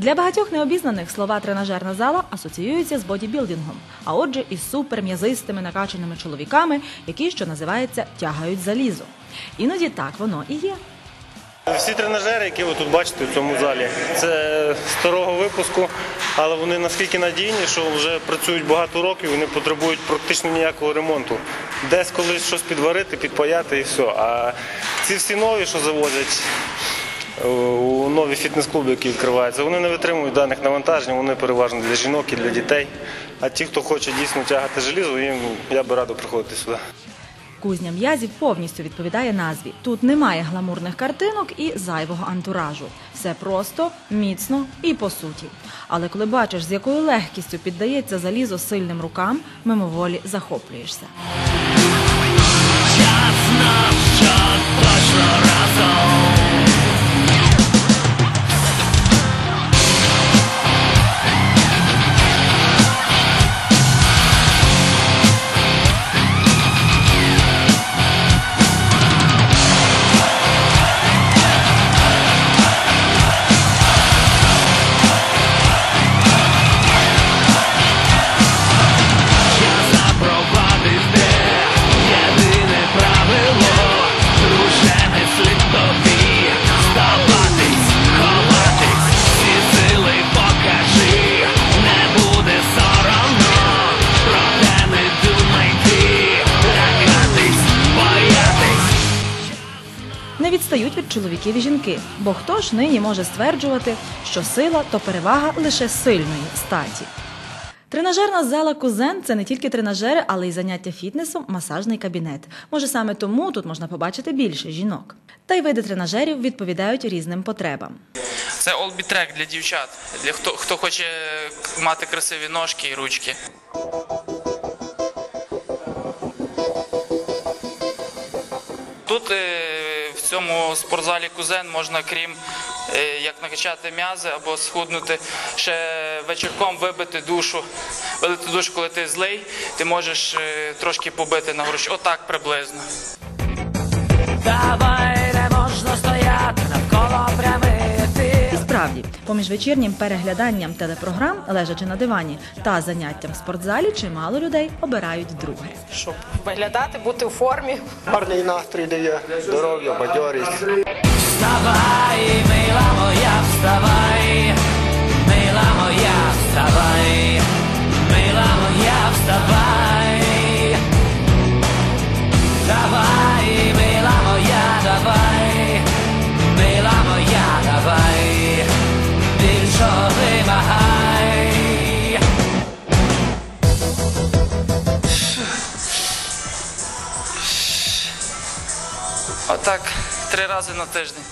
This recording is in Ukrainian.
Для багатьох необізнаних слова «тренажерна зала» асоціюються з бодібілдингом, а отже із суперм'язистими накачаними чоловіками, які, що називається, тягають залізо. Іноді так воно і є. Всі тренажери, які ви тут бачите в цьому залі, це старого випуску, але вони наскільки надійні, що вже працюють багато років і не потребують практично ніякого ремонту. Десь колись щось підварити, підпаяти і все. А ці всі нові, що завозять у нові фітнес-клуби, які відкриваються, вони не витримують даних навантажень, вони переважно для жінок і для дітей. А ті, хто хоче дійсно тягати желізо, я би радив приходити сюди. Кузня м'язів повністю відповідає назві. Тут немає гламурних картинок і зайвого антуражу. Все просто, міцно і по суті. Але коли бачиш, з якою легкістю піддається залізо сильним рукам, мимоволі захоплюєшся. Не відстають від чоловіків і жінки, бо хто ж нині може стверджувати, що сила – то перевага лише сильної статі. Тренажерна зала «Кузен» – це не тільки тренажери, але й заняття фітнесом, масажний кабінет. Може, саме тому тут можна побачити більше жінок. Та й види тренажерів відповідають різним потребам. Це олбітрек для дівчат, для хто хоче мати красиві ножки і ручки. Тут в цьому спортзалі «Кузен» можна, крім як накачати м'язи або схуднути, ще вечірком вибити душу. Вилити душу, коли ти злий, ти можеш трошки побити на грудь. Отак приблизно. Давай, не можна стояти навколо прямити. І справді, поміж вечірнім перегляданням телепрограм, лежачи на дивані, та заняттям в спортзалі, чимало людей обирають друге. Щоб виглядати, бути у формі. Гарний настрій дає, здоров'я, бадьорість. Вставай, мила моя, вставай, мила моя, вставай, мила моя, вставай. Давай, мила моя, давай, мила моя, давай, більше вимагай. Отак 3 рази на тиждень.